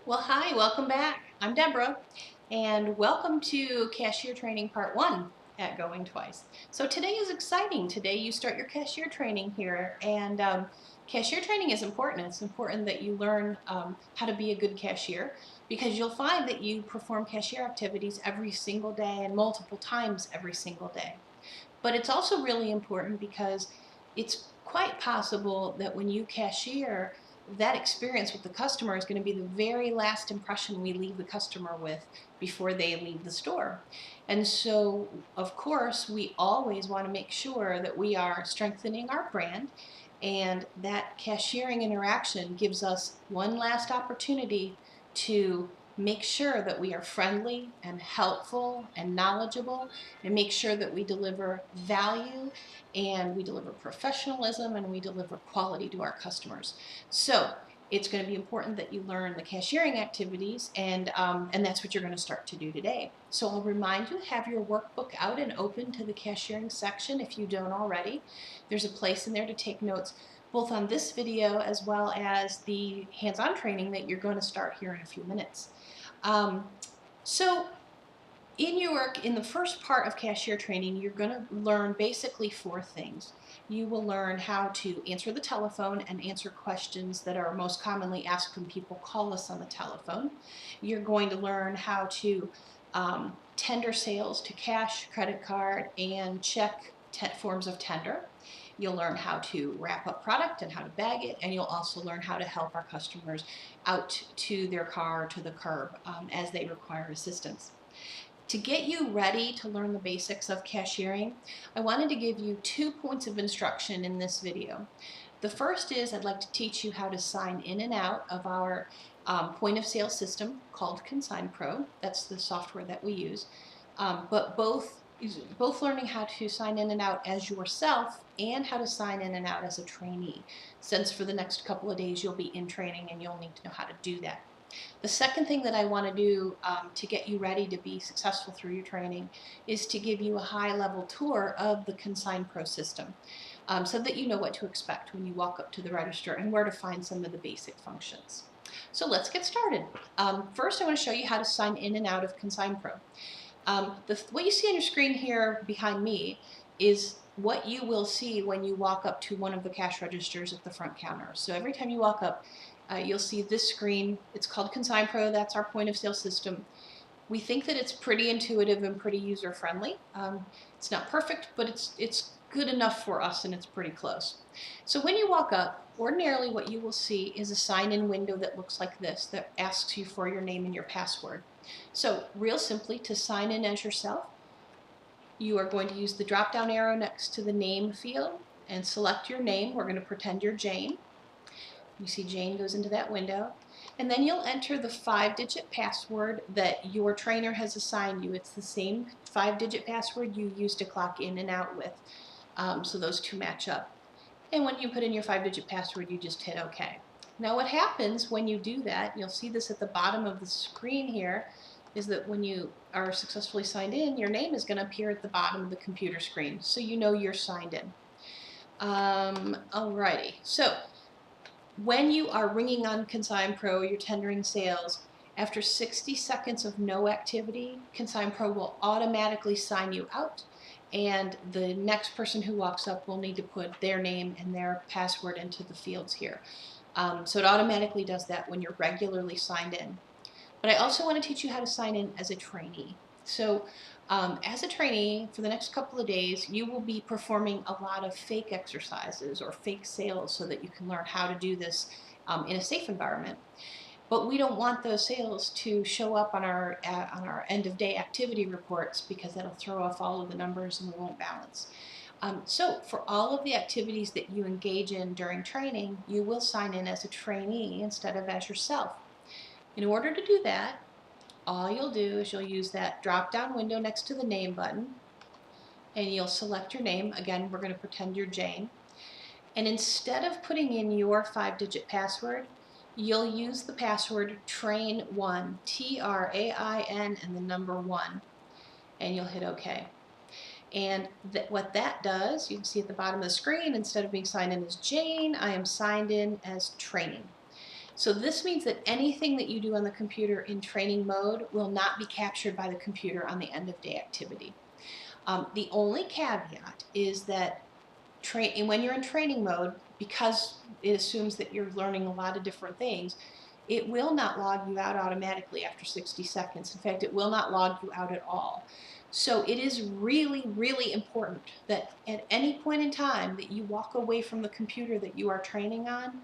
Well, hi, welcome back. I'm Deborah, and welcome to Cashier Training Part 1 at Going Twice. So today is exciting. Today you start your cashier training here, and cashier training is important. It's important that you learn how to be a good cashier because you'll find that you perform cashier activities every single day and multiple times every single day. But it's also really important because it's quite possible that when you cashier, that experience with the customer is going to be the very last impression we leave the customer with before they leave the store. And so, of course, we always want to make sure that we are strengthening our brand, and that cashiering interaction gives us one last opportunity to make sure that we are friendly and helpful and knowledgeable, and make sure that we deliver value and we deliver professionalism and we deliver quality to our customers. So it's going to be important that you learn the cashiering activities, and that's what you're going to start to do today. So I'll remind you, have your workbook out and open to the cashiering section if you don't already. There's a place in there to take notes both on this video as well as the hands-on training that you're going to start here in a few minutes. So in the first part of cashier training, you're going to learn basically four things. You will learn how to answer the telephone and answer questions that are most commonly asked when people call us on the telephone. You're going to learn how to tender sales to cash, credit card, and check forms of tender. You'll learn how to wrap up product and how to bag it, and you'll also learn how to help our customers out to their car, to the curb, as they require assistance. To get you ready to learn the basics of cashiering, I wanted to give you 2 points of instruction in this video. The first is I'd like to teach you how to sign in and out of our point of sale system called Consign Pro. That's the software that we use. But both learning how to sign in and out as yourself and how to sign in and out as a trainee, since for the next couple of days you'll be in training and you'll need to know how to do that. The second thing that I want to do to get you ready to be successful through your training is to give you a high-level tour of the Consign Pro system, so that you know what to expect when you walk up to the register and where to find some of the basic functions. So let's get started. First, I want to show you how to sign in and out of Consign Pro. What you see on your screen here behind me is what you will see when you walk up to one of the cash registers at the front counter. So every time you walk up, you'll see this screen. It's called Consign Pro. That's our point of sale system. We think that it's pretty intuitive and pretty user friendly. It's not perfect, but it's good enough for us, and it's pretty close. So when you walk up, ordinarily what you will see is a sign-in window that looks like this, that asks you for your name and your password. So real simply, to sign in as yourself, you are going to use the drop-down arrow next to the name field and select your name. We're going to pretend you're Jane. You see Jane goes into that window. And then you'll enter the 5-digit password that your trainer has assigned you. It's the same 5-digit password you use to clock in and out with. So those two match up. And when you put in your 5-digit password, you just hit OK. Now what happens when you do that, you'll see this at the bottom of the screen here, is that when you are successfully signed in, your name is going to appear at the bottom of the computer screen, so you know you're signed in. Alrighty, so when you are ringing on Consign Pro, you're tendering sales, after 60 seconds of no activity, Consign Pro will automatically sign you out, and the next person who walks up will need to put their name and their password into the fields here. So it automatically does that when you're regularly signed in. But I also want to teach you how to sign in as a trainee. So as a trainee, for the next couple of days, you will be performing a lot of fake exercises or fake sales so that you can learn how to do this in a safe environment. But we don't want those sales to show up on our end-of-day activity reports, because that'll throw off all of the numbers and we won't balance. So for all of the activities that you engage in during training, you will sign in as a trainee instead of as yourself. In order to do that, all you'll do is you'll use that drop-down window next to the name button, and you'll select your name. Again, we're going to pretend you're Jane. And instead of putting in your 5-digit password, you'll use the password TRAIN1, T-R-A-I-N, and the number 1, and you'll hit OK. And what that does, you can see at the bottom of the screen, instead of being signed in as Jane, I am signed in as training. So this means that anything that you do on the computer in training mode will not be captured by the computer on the end of day activity. The only caveat is that when you're in training mode, because it assumes that you're learning a lot of different things, it will not log you out automatically after 60 seconds. In fact, it will not log you out at all. So it is really, really important that at any point in time that you walk away from the computer that you are training on,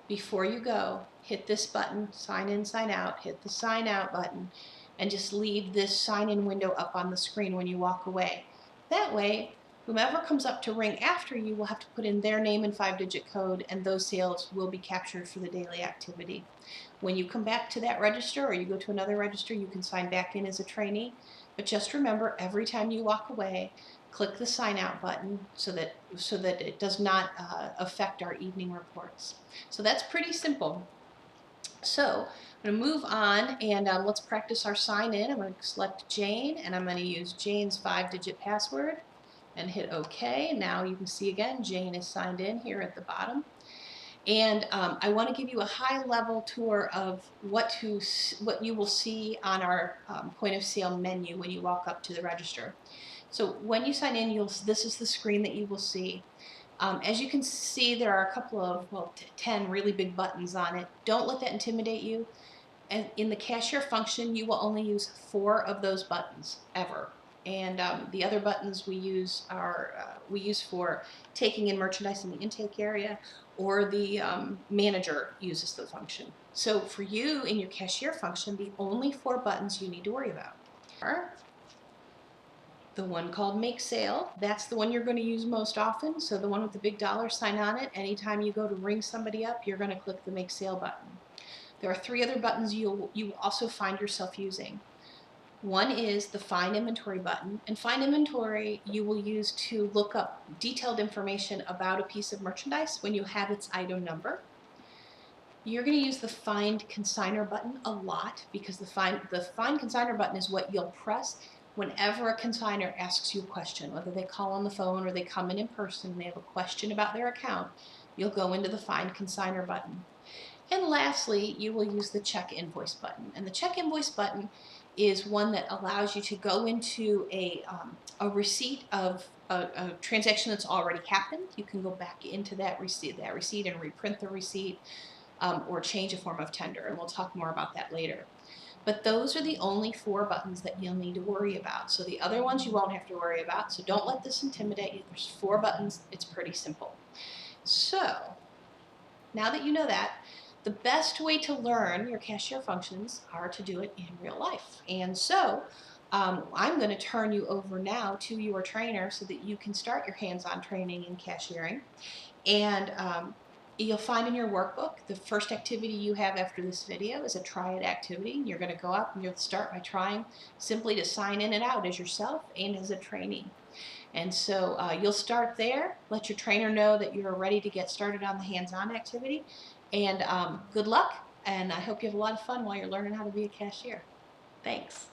before you go, hit this button, sign in, sign out, hit the sign out button, and just leave this sign in window up on the screen when you walk away. That way, whomever comes up to ring after you will have to put in their name and 5-digit code, and those sales will be captured for the daily activity. When you come back to that register or you go to another register, you can sign back in as a trainee. But just remember, every time you walk away, click the sign out button so that it does not affect our evening reports. So that's pretty simple. So I'm going to move on and let's practice our sign in. I'm going to select Jane and I'm going to use Jane's 5-digit password and hit OK. Now you can see again Jane is signed in here at the bottom. And I want to give you a high-level tour of what you will see on our point of sale menu when you walk up to the register. So when you sign in, this is the screen that you will see. As you can see, there are a couple of, well, 10 really big buttons on it. Don't let that intimidate you. And in the cashier function, you will only use 4 of those buttons ever. And the other buttons we use for taking in merchandise in the intake area, or the manager uses the function. So for you in your cashier function, the only 4 buttons you need to worry about are the one called Make Sale. That's the one you're going to use most often. So the one with the big $sign on it. Anytime you go to ring somebody up, you're going to click the Make Sale button. There are 3 other buttons you will also find yourself using. One is the Find Inventory button, and Find Inventory you will use to look up detailed information about a piece of merchandise when you have its item number. You're going to use the Find Consigner button a lot because the Find Consigner button is what you'll press whenever a consigner asks you a question, whether they call on the phone or they come in person and they have a question about their account. You'll go into the Find Consigner button. And lastly, you will use the Check Invoice button. And the Check Invoice button is one that allows you to go into a receipt of a transaction that's already happened. You can go back into that receipt and reprint the receipt or change a form of tender. And we'll talk more about that later. But those are the only 4 buttons that you'll need to worry about. So the other ones you won't have to worry about. So don't let this intimidate you. There's 4 buttons. It's pretty simple. So now that you know that, the best way to learn your cashier functions are to do it in real life. And so I'm going to turn you over now to your trainer so that you can start your hands-on training in cashiering. And you'll find in your workbook the first activity you have after this video is a try it activity. You're going to go up and you'll start by trying simply to sign in and out as yourself and as a trainee. And so you'll start there, let your trainer know that you're ready to get started on the hands-on activity, and good luck, and I hope you have a lot of fun while you're learning how to be a cashier. Thanks.